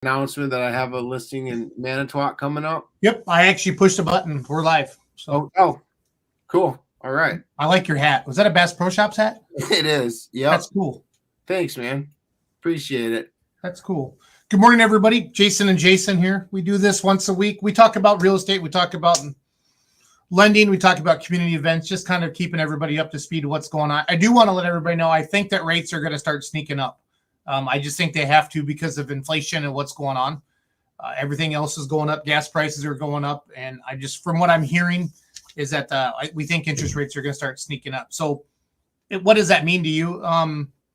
announcement that I have a listing in Manitowoc coming up? Yep, I actually pushed a button. We're live. So Cool. All right. I like your hat. Was that a Bass Pro Shops hat? It is. Yep. That's cool. Thanks, man. Appreciate it. That's cool. Good morning, everybody. Jason and Jason here. We do this once a week. We talk about real estate. We talk about lending. We talk about community events, just kind of keeping everybody up to speed of what's going on. I do want to let everybody know, I think that rates are going to start sneaking up. I just think they have to because of inflation and what's going on. Everything else is going up. Gas prices are going up. And I just, from what I'm hearing, is that we think interest rates are going to start sneaking up. So what does that mean to you?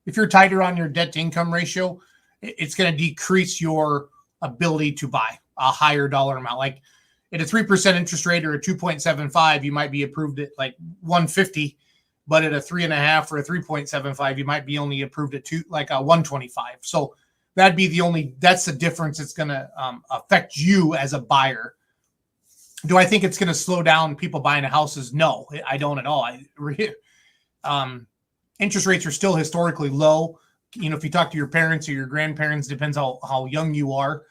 If you're tighter on your debt to income ratio, it's going to decrease your ability to buy a higher dollar amount. Like at a 3% interest rate or a 2.75, you might be approved at like 150, but at a 3.5 or a 3.75, you might be only approved at like a 125. So that's the difference. It's going to affect you as a buyer. Do I think it's going to slow down people buying houses? No, I don't at all. Interest rates are still historically low. You know, if you talk to your parents or your grandparents, depends how young you are.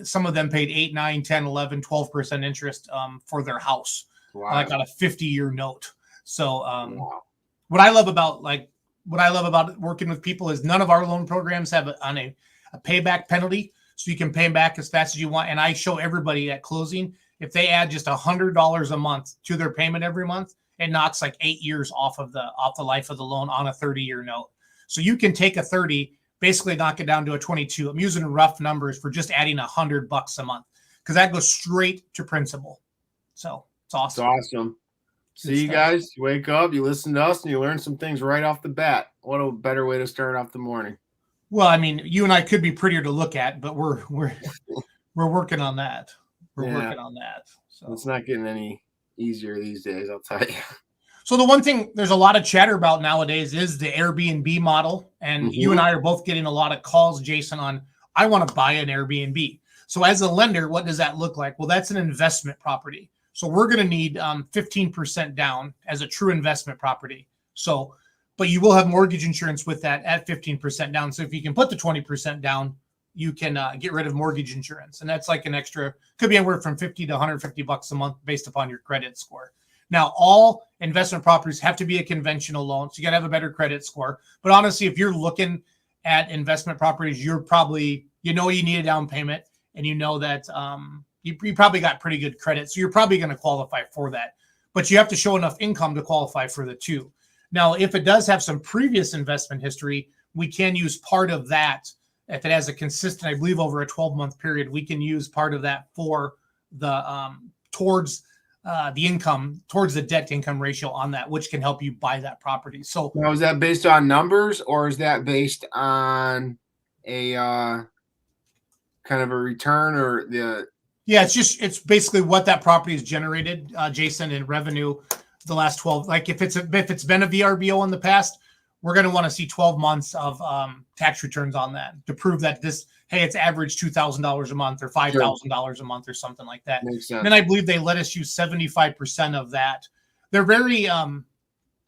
Some of them paid 8, 9, 10, 11, 12% interest for their house. Wow. Like on a 50-year note. So wow. What I love about working with people is none of our loan programs have a payback penalty. So you can pay them back as fast as you want. And I show everybody at closing, if they add just $100 a month to their payment every month, it knocks like 8 years off the life of the loan on a 30-year note. So you can take a 30, basically knock it down to a 22. I'm using rough numbers for just adding $100 a month because that goes straight to principal. So it's awesome. It's awesome. See, you guys, you wake up, you listen to us, and you learn some things right off the bat. What a better way to start off the morning. Well, I mean, you and I could be prettier to look at, but we're working on that. We're working on that. So it's not getting any easier these days, I'll tell you. So the one thing there's a lot of chatter about nowadays is the Airbnb model. And you and I are both getting a lot of calls, Jason, on I want to buy an Airbnb. So as a lender, what does that look like? Well, that's an investment property. So we're going to need 15% down as a true investment property. So, but you will have mortgage insurance with that at 15% down. So if you can put the 20% down, you can get rid of mortgage insurance. And that's like an extra, could be anywhere from $50 to $150 a month based upon your credit score. Now, all investment properties have to be a conventional loan. So you got to have a better credit score. But honestly, if you're looking at investment properties, you're probably, you need a down payment and you know that you probably got pretty good credit. So you're probably going to qualify for that. But you have to show enough income to qualify for the two. Now, if it does have some previous investment history, we can use part of that. If it has a consistent, I believe over a 12-month period, we can use part of that for the towards the income, towards the debt to income ratio on that, which can help you buy that property. So now, is that based on numbers or is that based on a kind of a return or the? Yeah, it's basically what that property has generated, Jason, in revenue the last 12. Like if it's been a VRBO in the past, we're going to want to see 12 months of tax returns on that to prove that it's averaged $2,000 a month or $5,000 a month or something like that. Makes sense. And then I believe they let us use 75% of that. They're very, I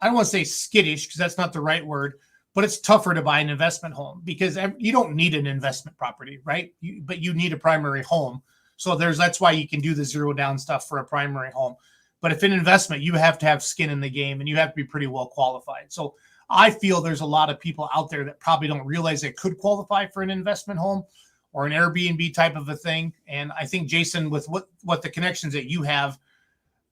don't want to say skittish because that's not the right word, but it's tougher to buy an investment home because you don't need an investment property, right? But you need a primary home. So that's why you can do the zero down stuff for a primary home. But if an investment, you have to have skin in the game and you have to be pretty well qualified. So I feel there's a lot of people out there that probably don't realize they could qualify for an investment home or an Airbnb type of a thing. And I think, Jason, with what the connections that you have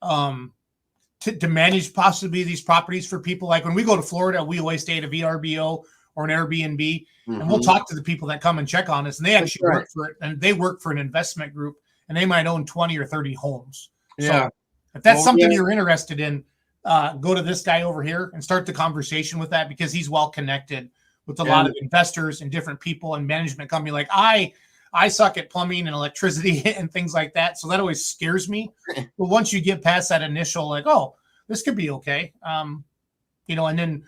to manage possibly these properties for people, like when we go to Florida, we always stay at a VRBO or an Airbnb, and we'll talk to the people that come and check on us, and they actually work for it, and they work for an investment group, and they might own 20 or 30 homes. Yeah. So if that's something you're interested in, go to this guy over here and start the conversation with that because he's well connected with a lot of investors and different people and management company. Like I suck at plumbing and electricity and things like that. So that always scares me. But once you get past that initial, like, oh, this could be okay. And then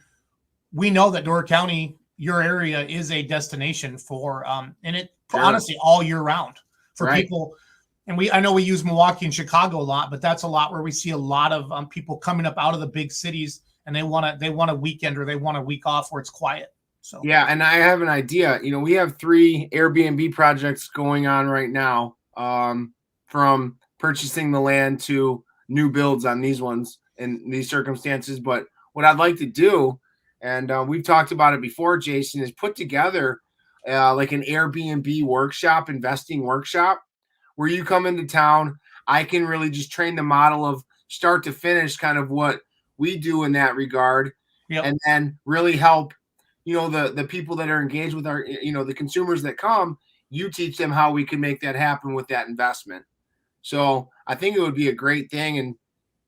we know that Door County, your area is a destination for, and it honestly all year round for people. And I know we use Milwaukee and Chicago a lot, but that's a lot where we see a lot of people coming up out of the big cities and they want a weekend or they want a week off where it's quiet. So yeah, and I have an idea. You know, we have 3 Airbnb projects going on right now, from purchasing the land to new builds on these ones in these circumstances. But what I'd like to do, and we've talked about it before, Jason, is put together like an Airbnb workshop, investing workshop, where you come into town. I can really just train the model of start to finish, kind of what we do in that regard, yep. and then really help, you know, the people that are engaged with our, you know, the consumers that come. You teach them how we can make that happen with that investment. So I think it would be a great thing. And,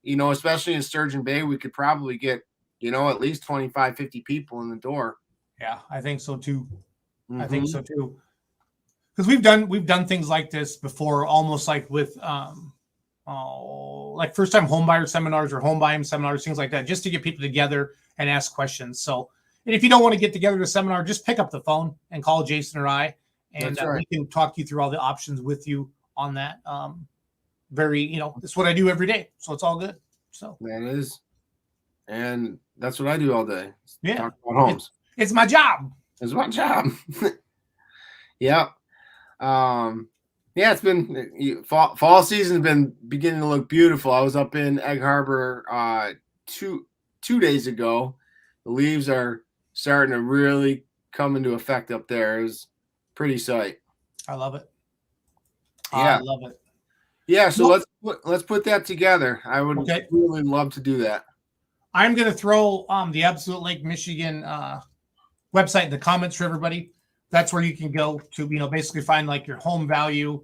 you know, especially in Sturgeon Bay, we could probably get, you know, at least 25, 50 people in the door. Yeah, I think so too. Mm-hmm. I think so too. Because we've done things like this before, almost like with like first time home buyer seminars or home buying seminars, things like that, just to get people together and ask questions. So, and if you don't want to get together to a seminar, just pick up the phone and call Jason or I, and we can talk you through all the options with you on that. Very, you know, it's what I do every day, so it's all good. So that is, and that's what I do all day. Yeah, talk about homes. It's my job. It's my job. Yeah. Yeah, it's been fall season's been beginning to look beautiful. I was up in Egg Harbor 2 days ago. The leaves are starting to really come into effect up there. It was pretty sight. I love it. Yeah. I love it. Yeah, so let's put that together. I would really love to do that. I'm going to throw the Absolute Lake Michigan website in the comments for everybody. That's where you can go to, you know, basically find like your home value.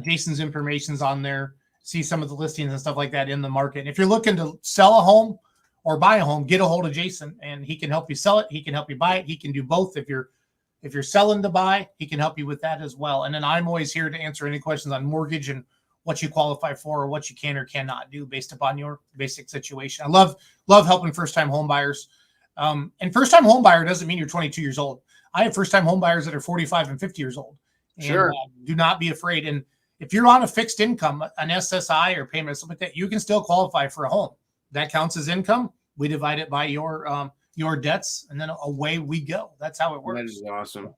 Jason's information's on there. See some of the listings and stuff like that in the market. And if you're looking to sell a home or buy a home, get a hold of Jason, and he can help you sell it. He can help you buy it. He can do both. If you're selling to buy, he can help you with that as well. And then I'm always here to answer any questions on mortgage and what you qualify for or what you can or cannot do based upon your basic situation. I love helping first-time home buyers. And first-time home buyer doesn't mean you're 22 years old. I have first-time home buyers that are 45 and 50 years old. And, sure. Do not be afraid. And if you're on a fixed income, an SSI or payment, something like that, you can still qualify for a home. That counts as income. We divide it by your debts, and then away we go. That's how it works. That is awesome.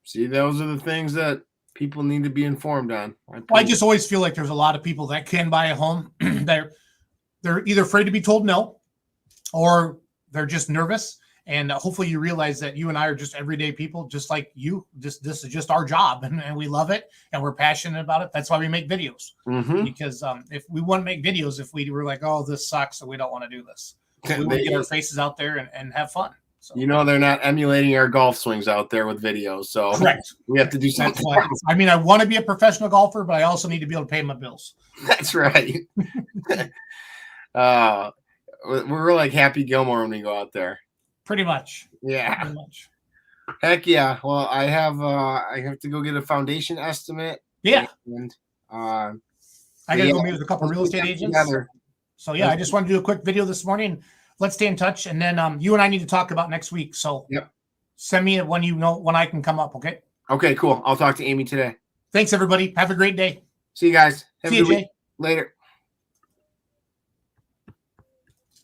See, those are the things that people need to be informed on. I just always feel like there's a lot of people that can buy a home. They're either afraid to be told no, or they're just nervous. And hopefully you realize that you and I are just everyday people, just like you. This is just our job, and we love it, and we're passionate about it. That's why we make videos. Mm-hmm. Because if we wouldn't make videos, if we were like, oh, this sucks, so we don't want to do this. We want to get our faces out there and have fun. So. You know, they're not emulating our golf swings out there with videos. So correct. We have to do something. I mean, I want to be a professional golfer, but I also need to be able to pay my bills. That's right. We're like Happy Gilmore when we go out there. Pretty much. Yeah. Pretty much. Heck yeah. Well, I have to go get a foundation estimate. Yeah. And I got to go meet with a couple of real estate agents. Together. So yeah, I just wanted to do a quick video this morning. Let's stay in touch, and then you and I need to talk about next week. So send me when you know when I can come up. Okay. Okay. Cool. I'll talk to Amy today. Thanks, everybody. Have a great day. See you guys. See you, Jay. Later.